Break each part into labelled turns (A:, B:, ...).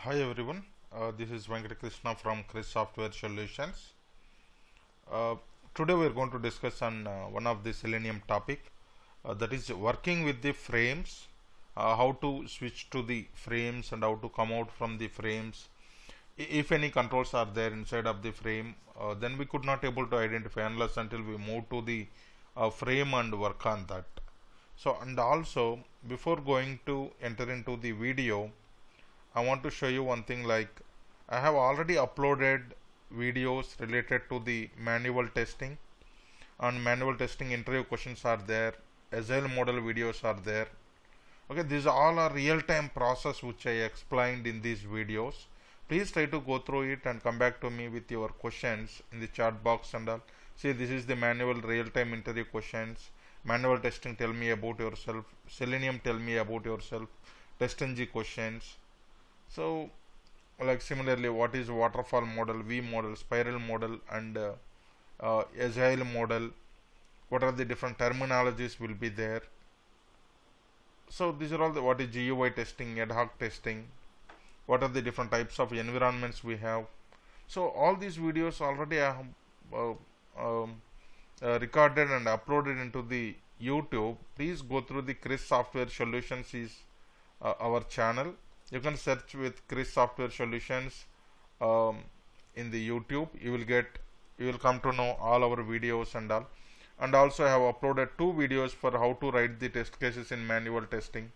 A: Hi everyone, this is Krishna from Chris Software Solutions. Uh, Today we are going to discuss on one of the Selenium topic, that is working with the frames, how to switch to the frames and how to come out from the frames. If any controls are there inside of the frame, then we could not able to identify unless until we move to the frame and work on that. So, and also before going to enter into the video, I want to show you one thing. Like, I have already uploaded videos related to the manual testing. On manual testing, interview questions are there, agile model videos are there. Okay, these all are real-time process which I explained in these videos. Please try to go through it and come back to me with your questions in the chat box and all. See, this is the manual real-time interview questions. Manual testing, tell me about yourself. Selenium, tell me about yourself. Testng questions. So, like similarly, what is waterfall model, V model, spiral model, and agile model? What are the different terminologies will be there? So these are all the what is GUI testing, ad hoc testing. What are the different types of environments we have? So all these videos already I have recorded and uploaded into the YouTube. Please go through the Chris Software Solutions is our channel. You can search with Chris Software Solutions in the YouTube. You will come to know all our videos and all. And also I have uploaded 2 videos for how to write the test cases in manual testing.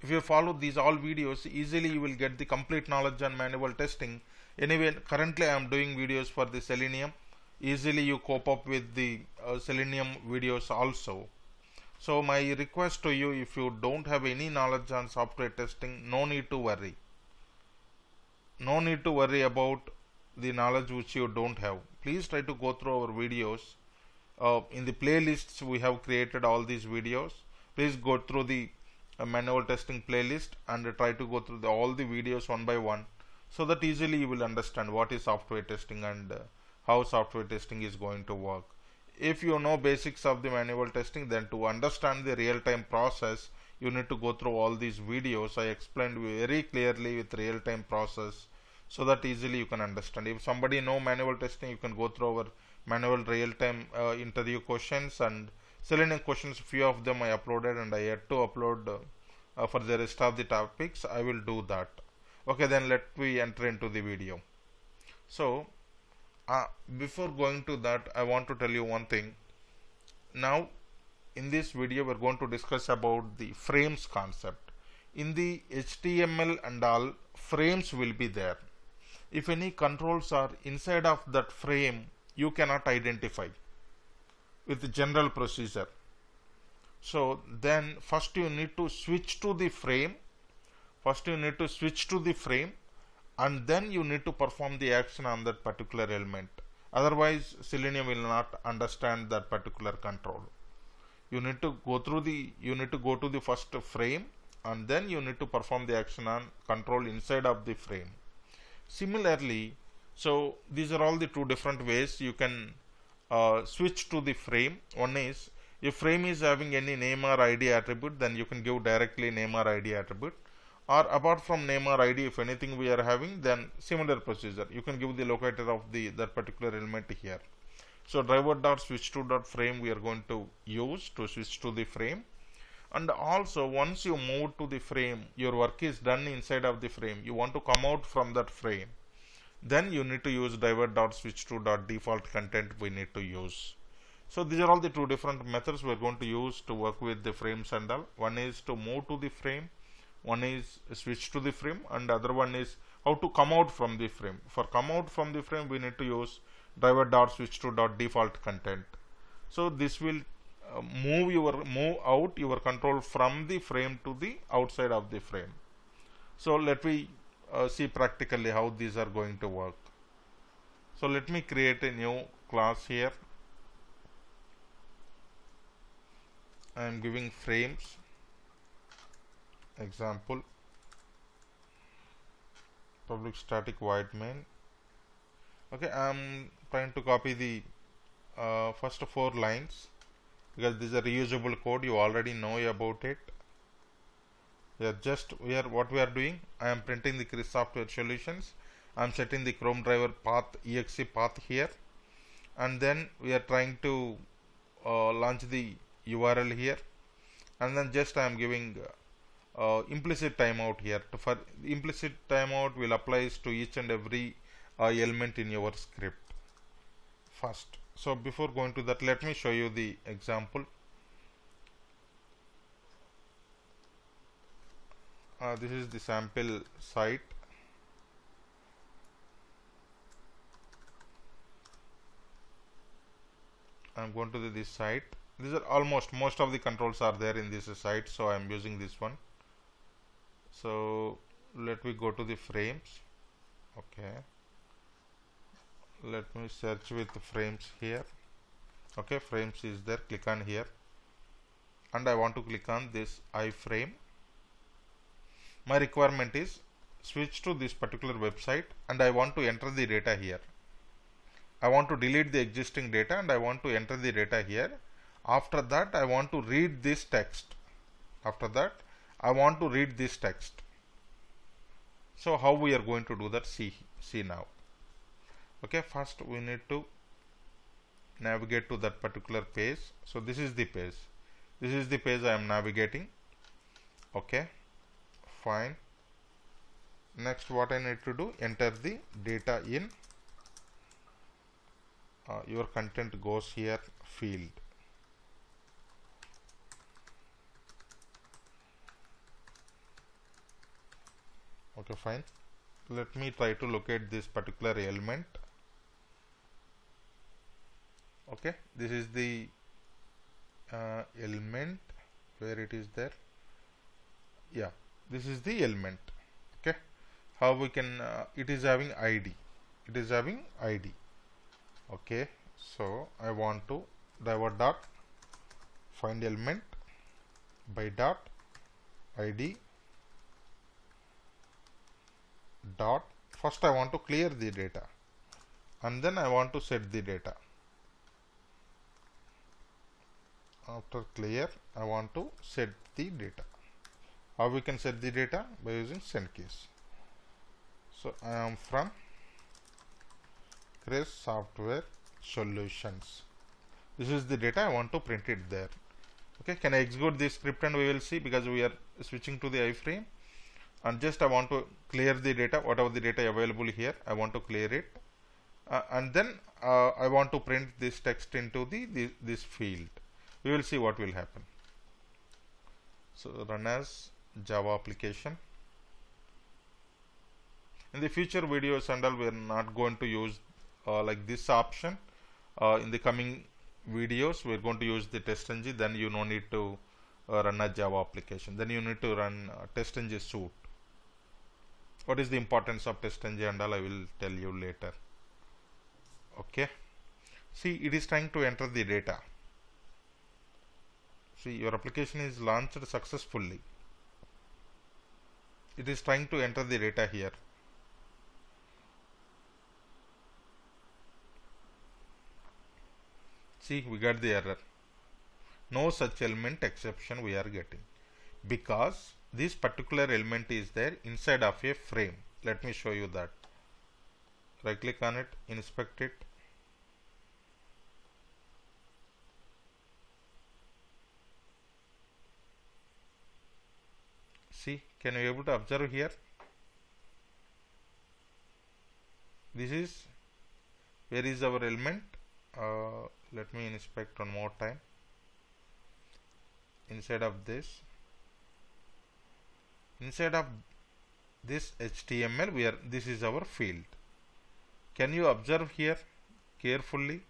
A: If you follow these all videos, easily you will get the complete knowledge on manual testing. Anyway, currently I am doing videos for the Selenium. Easily you cope up with the Selenium videos also. So my request to you, if you don't have any knowledge on software testing, no need to worry. No need to worry about the knowledge which you don't have. Please try to go through our videos. In the playlists we have created all these videos. Please go through the manual testing playlist and try to go through all the videos one by one, so that easily you will understand what is software testing and how software testing is going to work. If you know basics of the manual testing, then to understand the real-time process, you need to go through all these videos. I explained very clearly with real-time process, so that easily you can understand. If somebody know manual testing, you can go through our manual real-time interview questions and Selenium questions. Few of them I uploaded, and I had to upload for the rest of the topics. I will do that. Okay, then let me enter into the video. So before going to that, I want to tell you one thing. Now in this video we are going to discuss about the frames concept. In the HTML and all, frames will be there. If any controls are inside of that frame, you cannot identify with the general procedure. So then first you need to switch to the frame. And then you need to perform the action on that particular element. Otherwise Selenium will not understand that particular control. You need to go to the first frame, and then you need to perform the action on control inside of the frame. Similarly, so these are all the 2 different ways you can switch to the frame. One is, if frame is having any name or ID attribute, then you can give directly name or ID attribute. Or apart from name or ID, if anything we are having, then similar procedure. You can give the locator of that particular element here. So driver.switch2.frame we are going to use to switch to the frame. And also once you move to the frame, your work is done inside of the frame. You want to come out from that frame, then you need to use driver.switch2.default content we need to use. So these are all the 2 different methods we are going to use to work with the frames and all. One is to move to the frame, one is switch to the frame, and other one is how to come out from the frame. For come out from the frame, we need to use driver.switch2.default content. So this will move out your control from the frame to the outside of the frame. So let me see practically how these are going to work. So let me create a new class here. I am giving frames example, public static void main. Okay, I am trying to copy the first 4 lines because this is a reusable code. You already know about it. here what we are doing, I am printing the Chris software solutions. I am setting the Chrome driver path, exe path here, and then we are trying to launch the URL here, and then just I am giving implicit timeout here. For implicit timeout will applies to each and every element in your script first. So before going to that, let me show you the example. This is the sample site. I'm going to this site. These are almost most of the controls are there in this site, so I'm using this one. So let me go to the frames. Okay, let me search with the frames here. Okay, frames is there. Click on here, and I want to click on this iframe. My requirement is switch to this particular website, and I want to enter the data here. I want to delete the existing data and I want to enter the data here. After that, I want to read this text. After that, I want to read this text. So how we are going to do that? See now. Okay, first we need to navigate to that particular page. So this is the page. This is the page I am navigating. Okay, fine. Next, what I need to do? Enter the data in your content goes here field. Okay, fine. Let me try to locate this particular element. Okay, this is the element where it is there. Yeah, this is the element. Okay, how we can it is having ID. It is having ID. Okay, so I want to driver dot find element by dot ID dot. First I want to clear the data, and then I want to set the data. After clear, I want to set the data. How we can set the data? By using send case. So I am from Chris software solutions. This is the data I want to print it there. Okay, can I execute this script and we will see, because we are switching to the iframe, and just I want to clear the data, whatever the data available here, I want to clear it, and then I want to print this text into this field. We will see what will happen. So run as Java application. In the future videos and all, we are not going to use like this option. In the coming videos, we are going to use the Testng. Then you no need to run a Java application. Then you need to run Testng suite. What is the importance of Testng and all, I will tell you later. Okay. See, it is trying to enter the data. See, your application is launched successfully. It is trying to enter the data here. See, we got the error. No such element exception we are getting, because this particular element is there inside of a frame. Let me show you that. Right click on it, inspect it. See, can you able to observe here? This is, where is our element? Let me inspect one more time. Inside of this HTML, we are, this is our field. Can you observe here carefully?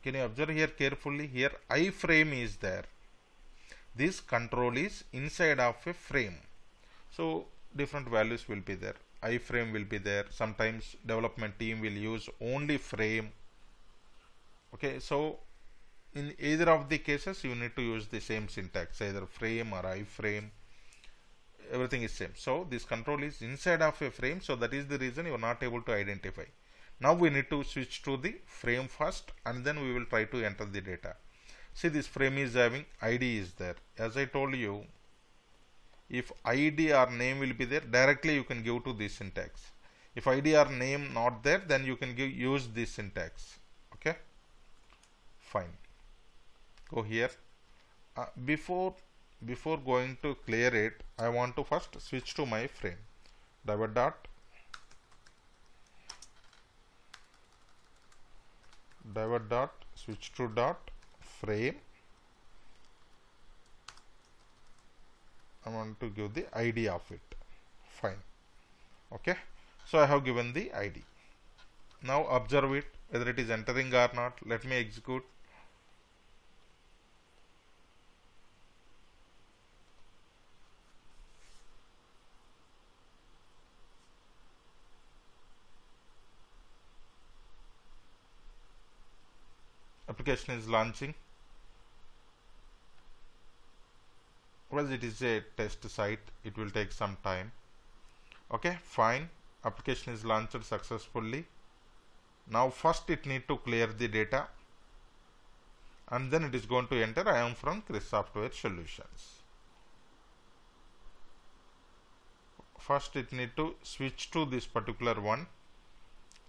A: Can you observe here carefully? Here iframe is there. This control is inside of a frame. So different values will be there. Iframe will be there. Sometimes development team will use only frame. Okay, so in either of the cases you need to use the same syntax, either frame or iframe. Everything is same. So this control is inside of a frame, so that is the reason you are not able to identify. Now we need to switch to the frame first, and then we will try to enter the data. See, this frame is having ID is there. As I told you, if ID or name will be there, directly you can give to this syntax. If ID or name not there, then you can use this syntax. Okay, fine. Go here. Before going to clear it, I want to first switch to my frame. Divert dot switch to dot frame. I want to give the ID of it. Fine. Okay. So I have given the ID. Now observe it whether it is entering or not. Let me execute. Application is launching. Well, it is a test site, it will take some time. Okay, fine. Application is launched successfully. Now first it need to clear the data, and then it is going to enter I am from Chris Software Solutions. First it need to switch to this particular one.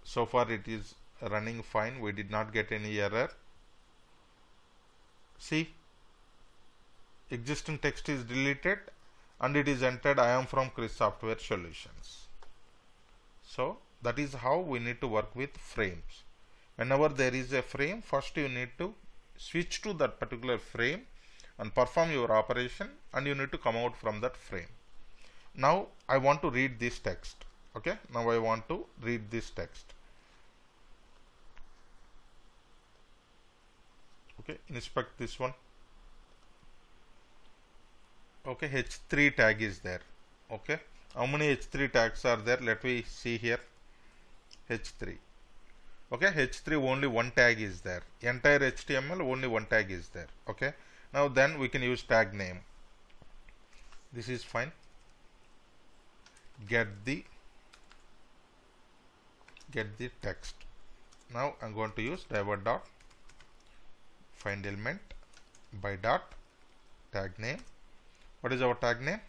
A: So far it is running fine, we did not get any error. See, existing text is deleted and it is entered I am from Chris Software Solutions. So that is how we need to work with frames. Whenever there is a frame, first you need to switch to that particular frame and perform your operation, and you need to come out from that frame. Now I want to read this text. Okay, now I want to read this text. Okay, inspect this one. Okay, H3 tag is there. Okay, how many H3 tags are there? Let me see here. H3. Okay, H3 only one tag is there. Entire HTML only one tag is there. Okay, now then we can use tag name. This is fine. Get the text. Now I'm going to use divert dot find element by dot tag name. What is our tag name?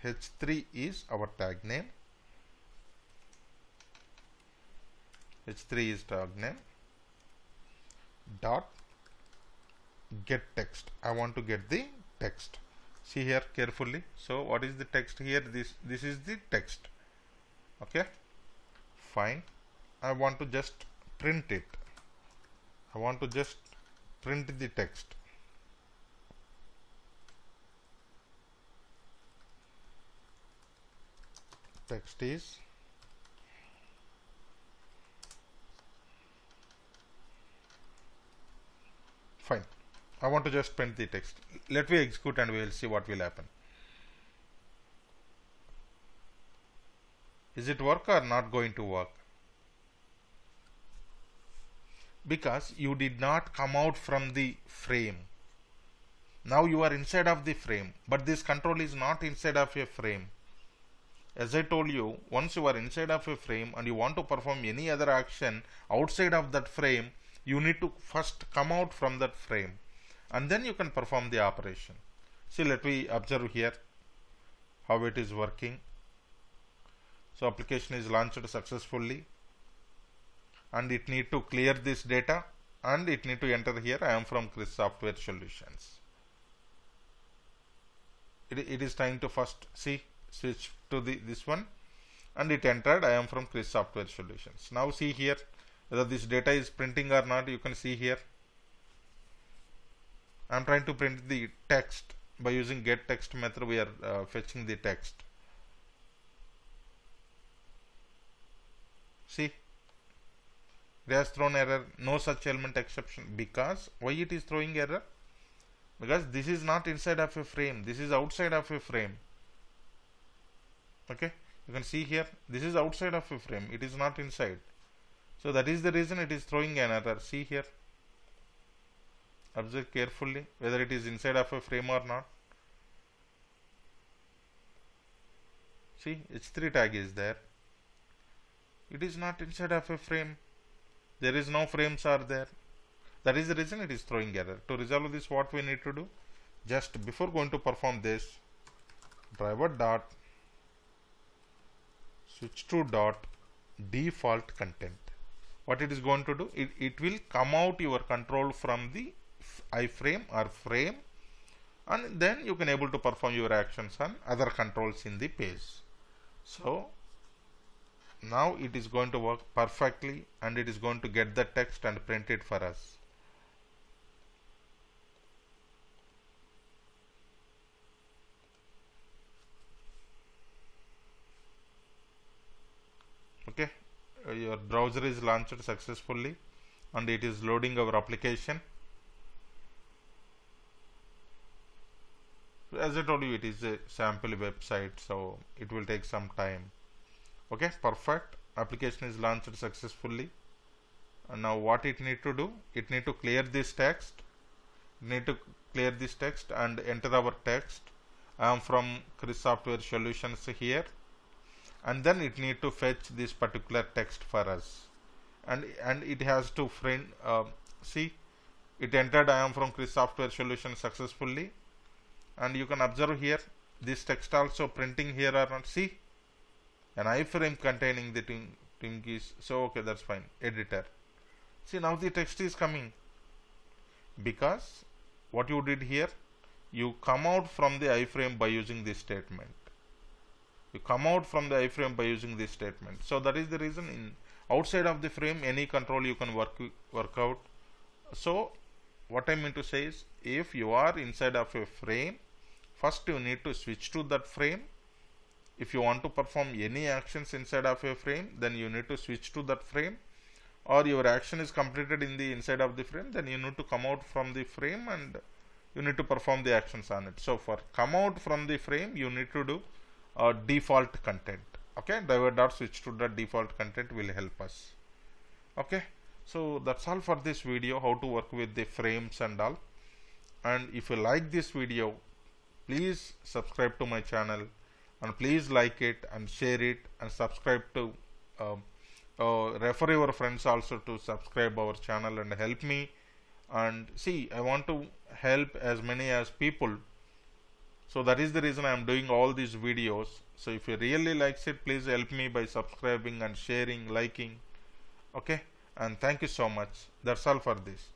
A: H3 is our tag name. H3 is tag name. Dot get text. I want to get the text. See here carefully. So what is the text here? This is the text. Okay, fine. I want to just print it. I want to just print the text. Text is fine. I want to just print the text. Let me execute and we will see what will happen. Is it work or not going to work? Because you did not come out from the frame. Now you are inside of the frame, but this control is not inside of a frame. As I told you, once you are inside of a frame and you want to perform any other action outside of that frame, you need to first come out from that frame and then you can perform the operation. See, let me observe here how it is working. So application is launched successfully and it need to clear this data and it need to enter here I am from Chris Software Solutions. It is trying to first see switch to this one and it entered I am from Chris Software Solutions. Now see here whether this data is printing or not. You can see here I am trying to print the text by using get text method. We are fetching the text. See, it has thrown error, no such element exception. Because why it is throwing error? Because this is not inside of a frame, this is outside of a frame. Okay, you can see here this is outside of a frame, it is not inside. So that is the reason it is throwing an error. See here, observe carefully whether it is inside of a frame or not. See, H3 tag is there, it is not inside of a frame. There is no frames are there. That is the reason it is throwing error. To resolve this, what we need to do, just before going to perform this, driver dot switch to dot default content. What it is going to do, it will come out your control from the iframe or frame, and then you can able to perform your actions on other controls in the page. So now it is going to work perfectly, and it is going to get the text and print it for us. Okay, your browser is launched successfully and it is loading our application. As I told you, it is a sample website, so it will take some time. Okay, perfect. Application is launched successfully. And now what it need to do, it need to clear this text. Need to clear this text and enter our text. I am from Chris Software Solutions here, and then it need to fetch this particular text for us, and it has to print. See, it entered I am from Chris Software Solutions successfully, and you can observe here this text also printing here or not. See, an iframe containing the Testng is, so okay, that's fine. Editor, see, now the text is coming, because what you did here, you come out from the iframe by using this statement. You come out from the iframe by using this statement. So that is the reason, in outside of the frame any control you can work out. So what I mean to say is, if you are inside of a frame, first you need to switch to that frame. If you want to perform any actions inside of a frame, then you need to switch to that frame, or your action is completed in the inside of the frame, then you need to come out from the frame and you need to perform the actions on it. So for come out from the frame, you need to do default content. Okay, driver dot switch to the default content will help us. Okay, so that's all for this video, how to work with the frames and all. And if you like this video, please subscribe to my channel, and please like it and share it and subscribe to refer your friends also to subscribe our channel and help me. And see, I want to help as many as people, so that is the reason I am doing all these videos. So if you really likes it, please help me by subscribing and sharing, liking. Okay, and thank you so much. That's all for this.